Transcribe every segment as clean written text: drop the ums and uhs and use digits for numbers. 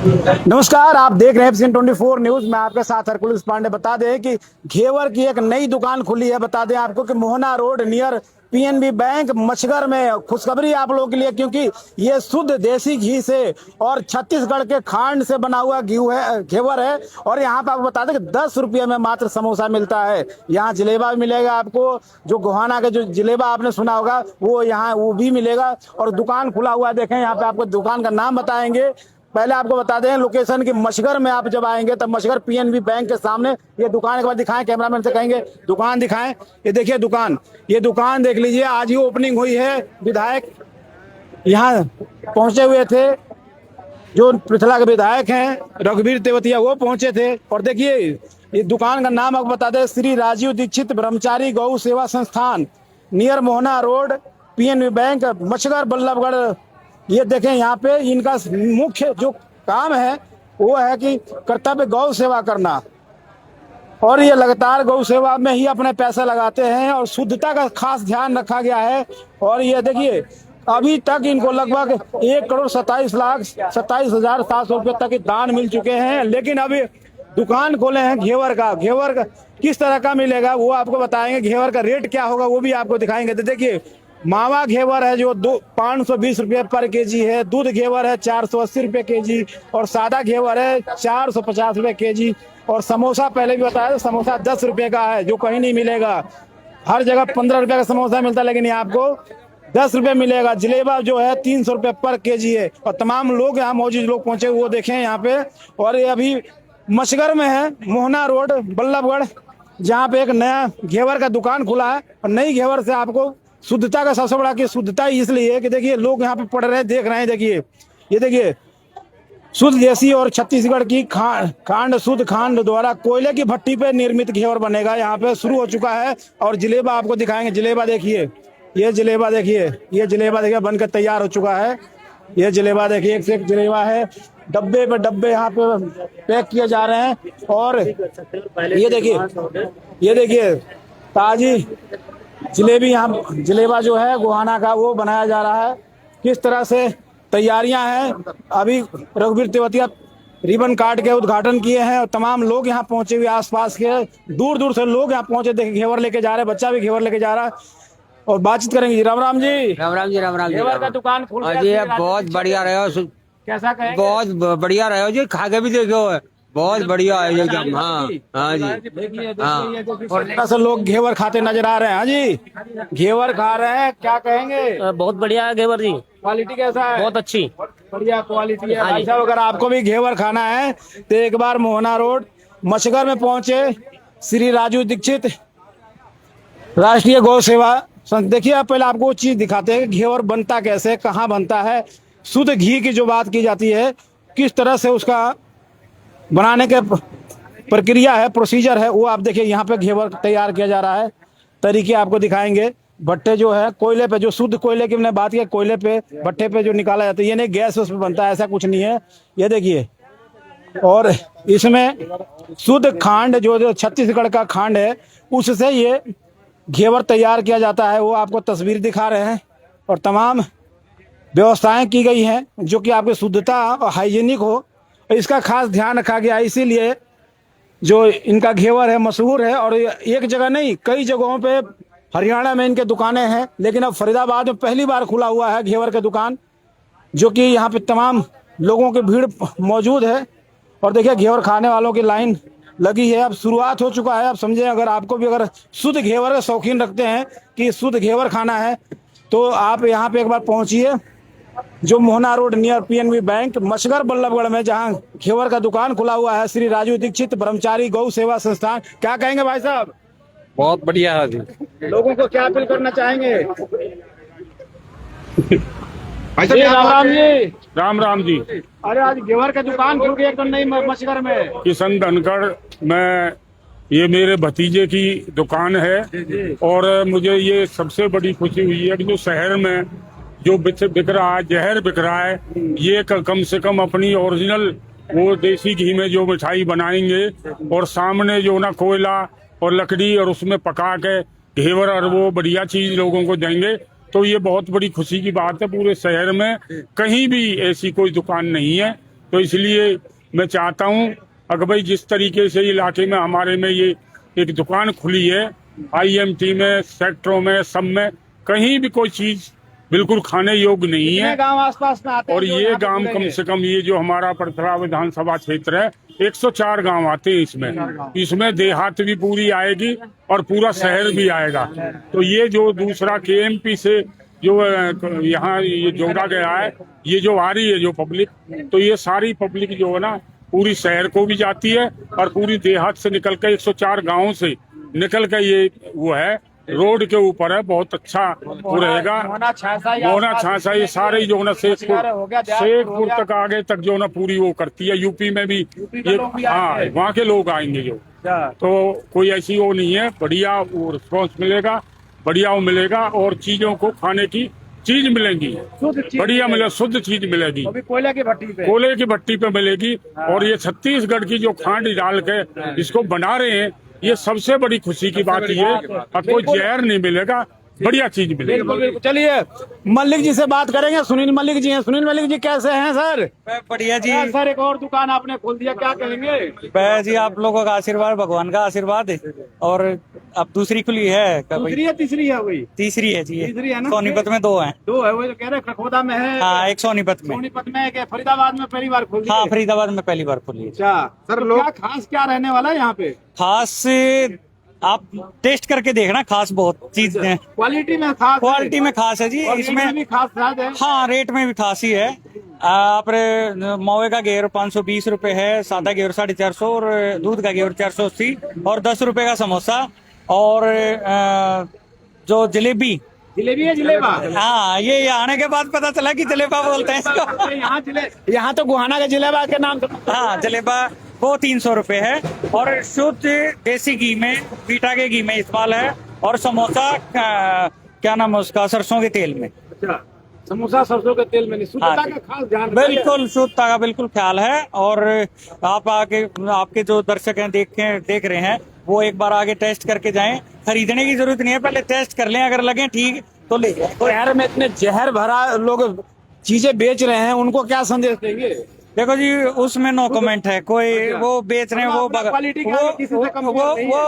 नमस्कार, आप देख रहे हैं सीन 24 न्यूज। मैं आपके साथ हरकुल पांडे। बता दें कि घेवर की एक नई दुकान खुली है। बता दें आपको कि Mohna road near PNB bank Machhgar में खुशखबरी आप लोगों के लिए, क्योंकि ये शुद्ध देसी घी से और छत्तीसगढ़ के खांड से बना हुआ घी है, घेवर है। और यहाँ पे आपको बता दें कि 10 रुपये में मात्र समोसा मिलता है। यहाँ जलेबा भी मिलेगा आपको, जो गोहाना का जो जलेबा आपने सुना होगा वो यहाँ वो भी मिलेगा। और दुकान खुला हुआ है, देखें यहाँ पे आपको दुकान का नाम बताएंगे। पहले आपको बता दें लोकेशन की, मछगर में आप जब आएंगे तब मछगर पीएनबी बैंक के सामने ये दुकान के बाद दिखाएं, कैमरामैन से कहेंगे दुकान दिखाएं। ये देखिए दुकान, ये दुकान देख लीजिए, आज ही ओपनिंग हुई है। विधायक यहाँ पहुंचे हुए थे, जो पृथला के विधायक हैं रघुवीर तेवतिया, वो पहुंचे थे। और देखिए ये दुकान का नाम आपको बता दें, श्री राजीव दीक्षित ब्रह्मचारी Gau Seva Sansthan, near Mohna road, PNB bank, Machhgar, Ballabhgarh. ये देखें यहाँ पे इनका मुख्य जो काम है वो है कि कर्तव्य गौ सेवा करना, और ये लगातार गौ सेवा में ही अपने पैसे लगाते हैं और शुद्धता का खास ध्यान रखा गया है। और ये देखिए अभी तक इनको लगभग 1,27,27,700 रुपये तक के दान मिल चुके हैं। लेकिन अभी दुकान खोले हैं घेवर का। घेवर का किस तरह का मिलेगा वो आपको बताएंगे, घेवर का रेट क्या होगा वो भी आपको दिखाएंगे। तो देखिए मावा घेवर है जो 520 रुपये पर केजी है, दूध घेवर है 480 रुपये केजी, और सादा घेवर है 450 रुपये केजी। और समोसा पहले भी बताया, समोसा 10 रुपये का है, जो कहीं नहीं मिलेगा। हर जगह 15 रुपये का समोसा मिलता है, लेकिन ये आपको 10 रुपये मिलेगा। जलेबा जो है 300 रुपये पर केजी है। और तमाम लोग यहाँ मौजूद लोग पहुंचे वो देखें यहाँ पे। और ये अभी मछगर में है, मोहना रोड, बल्लभगढ़, जहाँ पे एक नया घेवर का दुकान खुला है। और नई घेवर से आपको शुद्धता का सबसे बड़ा कि शुद्धता इसलिए है कि देखिए लोग यहाँ पे पढ़ रहे हैं, देख रहे हैं। देखिए ये देखिए शुद्ध देसी और छत्तीसगढ़ की खांड शुद्ध खांड द्वारा कोयले की भट्टी पे निर्मित घेवर बनेगा। यहाँ पे शुरू हो चुका है। और जलेबा आपको दिखाएंगे। जलेबा देखिए, ये जलेबा देखिए, ये जलेबा देखिए बनकर तैयार हो चुका है। ये जलेबा देखिए, एक से एक जलेबा है, डब्बे पे डब्बे यहाँ पे पैक किए जा रहे हैं। और ये देखिए ताजी जलेबी, यहाँ जलेबा जो है गोहाना का वो बनाया जा रहा है। किस तरह से तैयारियां हैं, अभी रघुवीर तेवतिया रिबन काट के उद्घाटन किए हैं। और तमाम लोग यहाँ पहुंचे हुए, आसपास के दूर दूर से लोग यहाँ पहुंचे, देखिए घेवर लेके जा रहे हैं, बच्चा भी घेवर लेके जा रहा है। और बातचीत करेंगे। राम राम जी। राम राम जी। राम राम जी। घेवर का दुकान खुल जी बहुत बढ़िया रहे हो। कैसा कहेंगे? बहुत बढ़िया रहे हो जी, खा के भी देखो, बहुत बढ़िया है एकदम। हाँ हाँ जी। और से लोग घेवर खाते नजर आ रहे हैं। हाँ जी, घेवर खा रहे हैं, क्या कहेंगे? बहुत बढ़िया है घेवर जी। क्वालिटी कैसा है? बहुत अच्छी, बढ़िया क्वालिटी है। भाई साहब अगर आपको भी घेवर खाना है तो एक बार मोहना रोड मछगर में पहुंचे, श्री राजू दीक्षित राष्ट्रीय गौ सेवा। देखिए आप पहले आपको चीज दिखाते हैं घेवर बनता कैसे, कहाँ बनता है। शुद्ध घी की जो बात की जाती है, किस तरह से उसका बनाने के प्रक्रिया है, प्रोसीजर है, वो आप देखिए यहाँ पे घेवर तैयार किया जा रहा है। तरीके आपको दिखाएंगे। भट्टे जो है कोयले पे, जो शुद्ध कोयले की हमने बात की, कोयले पे भट्टे पे जो निकाला जाता है, ये नहीं गैस उस पे बनता है, ऐसा कुछ नहीं है। ये देखिए, और इसमें शुद्ध खांड जो छत्तीसगढ़ का खांड है उससे ये घेवर तैयार किया जाता है। वो आपको तस्वीर दिखा रहे हैं। और तमाम व्यवस्थाएं की गई हैं जो कि आपकी शुद्धता और हाइजीनिक हो, इसका खास ध्यान रखा गया। इसीलिए जो इनका घेवर है मशहूर है। और एक जगह नहीं, कई जगहों पे हरियाणा में इनके दुकानें हैं, लेकिन अब फरीदाबाद में पहली बार खुला हुआ है घेवर का दुकान, जो कि यहाँ पे तमाम लोगों की भीड़ मौजूद है। और देखिए घेवर खाने वालों की लाइन लगी है। अब शुरुआत हो चुका है। अब समझे, अगर आपको भी अगर शुद्ध घेवर का शौकीन रखते हैं कि शुद्ध घेवर खाना है तो आप यहाँ पे एक बार पहुँचिए, जो Mohna road near PNB bank Machhgar Ballabhgarh में, जहां घेवर का दुकान खुला हुआ है, श्री राजू दीक्षित ब्रह्मचारी गौ सेवा संस्थान। क्या कहेंगे भाई साहब? बहुत बढ़िया है जी। लोगों को क्या अपील करना चाहेंगे? राम राम जी। राम राम जी। अरे आज घेवर का दुकान खुल गई एकदम नई मछगर में। किशन धनखड़, मैं ये मेरे भतीजे की दुकान है। और मुझे ये सबसे बड़ी खुशी हुई है कि जो शहर में जो बिक रहा है, जहर बिक रहा है, ये कम से कम अपनी ओरिजिनल वो देसी घी में जो मिठाई बनाएंगे और सामने जो ना कोयला और लकड़ी और उसमें पका के घेवर और वो बढ़िया चीज लोगों को देंगे, तो ये बहुत बड़ी खुशी की बात है। पूरे शहर में कहीं भी ऐसी कोई दुकान नहीं है तो इसलिए मैं चाहता हूँ अगर भाई जिस तरीके से इलाके में हमारे में ये एक दुकान खुली है, IMT में, सेक्टरों में, सब में कहीं भी कोई चीज बिल्कुल खाने योग्य नहीं है। गांव आसपास में आते हैं और जो ये यहाँ पे गांव खुलेंगे? कम से कम ये जो हमारा परथरा विधानसभा क्षेत्र है 104 गांव आते हैं इसमें देहात भी पूरी आएगी और पूरा शहर भी आएगा। तो ये जो दूसरा KMP से जो यहाँ ये जोड़ा गया है, ये जो आ रही है जो पब्लिक, तो ये सारी पब्लिक जो है ना पूरी शहर को भी जाती है और पूरी देहात से निकल कर 104 गाँव से निकल कर ये वो है रोड के ऊपर है। बहुत अच्छा वो रहेगा। मोना छासा ये सारे जो ना शेखपुर तक आगे तक जो ना पूरी वो करती है। यूपी में भी ये हाँ वहाँ के लोग आएंगे जो, तो कोई ऐसी वो नहीं है। बढ़िया वो रिस्पॉन्स मिलेगा, बढ़िया वो मिलेगा और चीजों को खाने की चीज मिलेंगी, बढ़िया मिले, शुद्ध चीज मिलेगी, कोयले की भट्टी पे मिलेगी। और ये छत्तीसगढ़ की जो खांड डाल के इसको बना रहे हैं, ये सबसे बड़ी खुशी की बात ये है। और कोई जहर नहीं मिलेगा, बढ़िया चीज मिलेगी। बिल्कुल। चलिए मलिक जी से बात करेंगे। सुनील मलिक जी हैं। सुनील मलिक जी कैसे हैं सर? बढ़िया जी। सर एक और दुकान आपने खोल दिया, क्या कहेंगे? जी आप लोगों का आशीर्वाद, भगवान का आशीर्वाद है। और अब दूसरी खुली है, दूसरी है तीसरी है? वही तीसरी है जी। तीसरी है ना? सोनीपत में 2 हैं। 2 है, वो जो कह रहे खरखोदा में है। हाँ, एक सोनीपत में। सोनीपत में है, फरीदाबाद में पहली बार खोल दी? हाँ, फरीदाबाद में पहली बार खुली है। अच्छा सर, लोग खास क्या रहने वाला है यहाँ पे? खास आप टेस्ट करके देखना, खास बहुत चीज है। क्वालिटी में खास, क्वालिटी में खास है जी। इसमें भी खास है। हाँ, रेट में भी खास ही है। आप मौवे का घेवर 520 रुपए है, सादा घेवर 450 और दूध का घेवर 480 और 10 रुपए का समोसा। और जो जलेबी है, जलेबा। हाँ, ये आने के बाद पता चला कि जलेबा बोलते हैं इसको। यहाँ तो गुहाना का जलेबा के नाम से। हाँ, जलेबा वो 300 रुपए है और शुद्ध देसी घी में, बीटा के घी में इस्तेमाल है। और समोसा क्या नाम है उसका, सरसों के तेल में। अच्छा, समोसा सरसों के तेल में नहीं, शुद्धता का खास ध्यान रखिए। बिल्कुल शुद्धता का बिल्कुल ख्याल है। और आप आके, आपके जो दर्शक हैं देख रहे हैं, वो एक बार आगे टेस्ट करके जाएं। खरीदने की जरूरत नहीं है, पहले टेस्ट कर लें, अगर लगे ठीक तो ले जाएं। तो शहर में इतने जहर भरा लोग चीजें बेच रहे हैं, उनको क्या संदेश देंगे? देखो जी, उसमें नो कमेंट है। कोई वो बेच रहे हैं, वो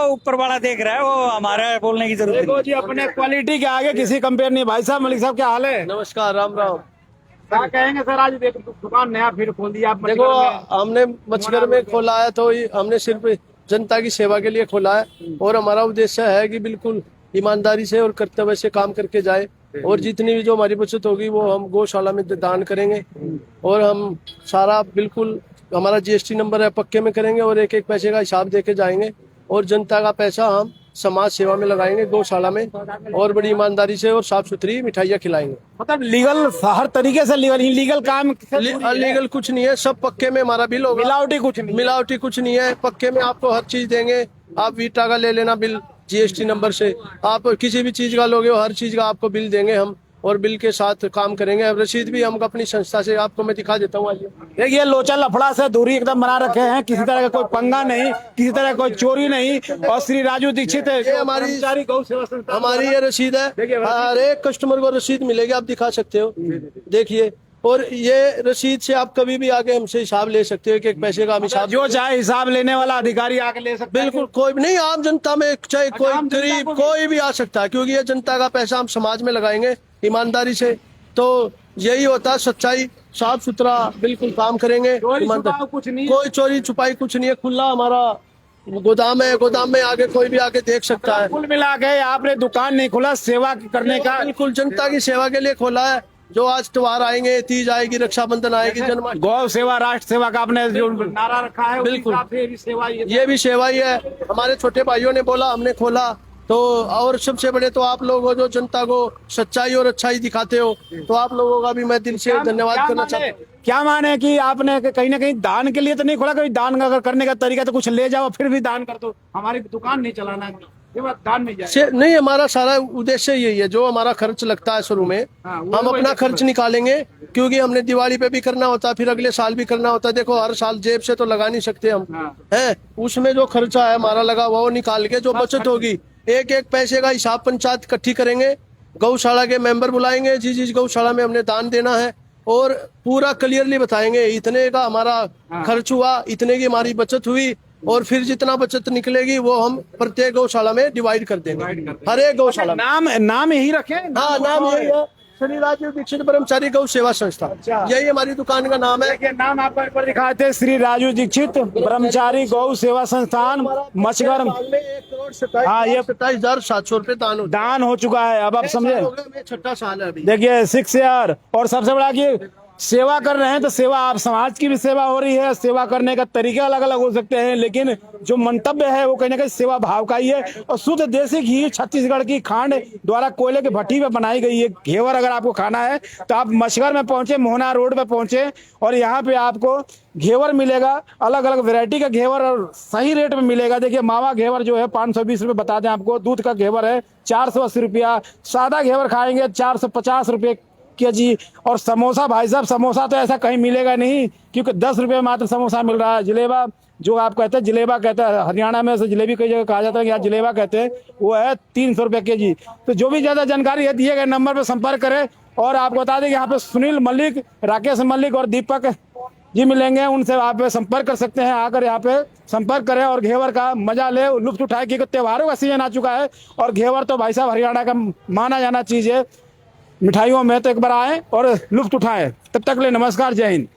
ऊपर वाला देख रहा है, वो हमारा बोलने की जरूरत नहीं। जी अपने क्वालिटी के आगे किसी कंपेयर नहीं। भाई साहब, मलिक साहब क्या हाल है? नमस्कार, राम राम। क्या कहेंगे सर? आज दुकान नया फिर खोल दिया आप। देखो, हमने मछगर में खोला है तो हमने सिर्फ जनता की सेवा के लिए खोला है और हमारा उद्देश्य है कि बिल्कुल ईमानदारी से और कर्तव्य से काम करके जाए। और जितनी भी जो हमारी बचत होगी वो हम गौशाला में दान करेंगे। और हम सारा बिल्कुल, हमारा GST नंबर है, पक्के में करेंगे और एक एक पैसे का हिसाब देके जाएंगे। और जनता का पैसा हम समाज सेवा में लगाएंगे, गौशाला में, और बड़ी ईमानदारी से और साफ सुथरी मिठाइयाँ खिलाएंगे। मतलब लीगल, हर तरीके से लीगल। इलीगल काम अलीगल कुछ नहीं है, सब पक्के में हमारा बिल होगा। मिलावटी कुछ नहीं है, पक्के में आपको हर चीज देंगे। आप वीटा का ले लेना बिल, GST नंबर से आप किसी भी चीज का लोगे, हर चीज का आपको बिल देंगे हम, और बिल के साथ काम करेंगे। रसीद भी हम अपनी संस्था से आपको मैं दिखा देता हूँ। देखिए, लोचा लफड़ा से दूरी एकदम बना रखे हैं, किसी तरह का कोई पंगा नहीं, किसी तरह कोई चोरी नहीं। और श्री राजू दीक्षित है, ये हमारी ये रसीद है। हर एक कस्टमर को रसीद मिलेगी, आप दिखा सकते हो, देखिए। और ये रसीद से आप कभी भी आके हमसे हिसाब ले सकते हो, एक पैसे का हिसाब, जो चाहे हिसाब लेने वाला अधिकारी आके ले सकते हैं। बिल्कुल, कोई भी नहीं, आम जनता में चाहे कोई गरीब कोई भी आ सकता है, क्योंकि ये जनता का पैसा हम समाज में लगाएंगे ईमानदारी से। तो यही होता है सच्चाई, साफ सुथरा बिल्कुल काम करेंगे। कुछ नहीं, कोई चोरी छुपाई कुछ नहीं है, खुला हमारा गोदाम है, गोदाम में आगे कोई भी आके देख सकता है। कुल मिला के आपने दुकान नहीं खोला सेवा करने का? बिल्कुल, जनता की सेवा के लिए खोला है। जो आज त्योहार आएंगे, तीज आएगी, रक्षाबंधन आएगी, जन्माष्टमी, गौ सेवा, राष्ट्र सेवा का आपने जो नारा रखा है, बिल्कुल ये भी सेवा ही है। हमारे छोटे भाइयों ने बोला, हमने खोला तो। और सबसे बड़े तो आप लोग हो जो जनता को सच्चाई और अच्छाई दिखाते हो, तो आप लोगों का भी मैं दिल से धन्यवाद करना चाहता हूँ। क्या माने कि आपने कहीं ना कहीं दान के लिए तो नहीं खोला? कोई दान अगर करने का तरीका तो कुछ ले जाओ, फिर भी दान कर दो। हमारी दुकान नहीं चलाना, ये बात दान में जाए नहीं। हमारा सारा उद्देश्य यही है, जो हमारा खर्च लगता है शुरू में, हम अपना खर्च निकालेंगे, क्योंकि हमने दिवाली पे भी करना होता है, फिर अगले साल भी करना होता है। देखो, हर साल जेब से तो लगा नहीं सकते हम, है। उसमें जो खर्चा है हमारा लगा वो निकाल के जो बचत होगी, एक एक पैसे का हिसाब पंचायत इकट्ठी करेंगे, गौशाला के मेंबर बुलाएंगे, जिस गौशाला में हमने दान देना है और पूरा क्लियरली बताएंगे इतने का हमारा खर्च हुआ, इतने की हमारी बचत हुई, और फिर जितना बचत निकलेगी वो हम प्रत्येक गौशाला में डिवाइड कर देंगे, हर एक गौशाला में। नाम यही रखे। हाँ, नाम यही है, श्री राजीव दीक्षित ब्रह्मचारी गौ सेवा संस्था, यही हमारी दुकान का नाम है। देखिए नाम आपको एक बार दिखाए थे, श्री राजू दीक्षित ब्रह्मचारी गौ सेवा संस्थान मछगर। साल में 1,27,27,700 हाँ, ये रुपए दान हो चुका है। अब आप समझे, छठा साल है अभी। देखिए 6 ईयर। और सबसे बड़ा कि सेवा कर रहे हैं तो सेवा, आप समाज की भी सेवा हो रही है। सेवा करने का तरीके अलग अलग हो सकते हैं, लेकिन जो मंतव्य है वो कहीं ना कहीं सेवा भाव का ही है। और शुद्ध देसी घी छत्तीसगढ़ की खांड द्वारा कोयले की भट्टी पे बनाई गई है घेवर अगर आपको खाना है तो आप मछगर में पहुंचे, मोहना रोड पे पहुंचे, और यहाँ पे आपको घेवर मिलेगा, अलग अलग वैरायटी का घेवर, और सही रेट में मिलेगा। देखिए मावा घेवर जो है 520 रुपये बता दें आपको, दूध का घेवर है 480 रुपया, सादा घेवर खाएंगे 450 रुपये केजी। और समोसा भाई साहब, समोसा तो ऐसा कहीं मिलेगा नहीं, क्योंकि 10 रुपये में मात्र समोसा मिल रहा है। जलेबा जो आप कहते हैं, जलेबा कहते हैं, हरियाणा में से जलेबी कई जगह कहा जाता है, यहाँ जलेबा कहते हैं, वो है 300 रुपये केजी। तो जो भी ज़्यादा जानकारी है दिए गए नंबर पर संपर्क करें। और आपको बता दें कि यहाँ पे सुनील मलिक, राकेश मलिक और दीपक जी मिलेंगे, उनसे आप संपर्क कर सकते हैं। आकर यहाँ पे संपर्क करें और घेवर का मजा ले, लुत्फ उठाए, क्योंकि त्योहारों का सीजन आ चुका है। और घेवर तो भाई साहब हरियाणा का माना जाना चीज़ है मिठाइयों में, तो एक बार आए और लुत्फ उठाएं। तब तक ले नमस्कार, जय हिंद।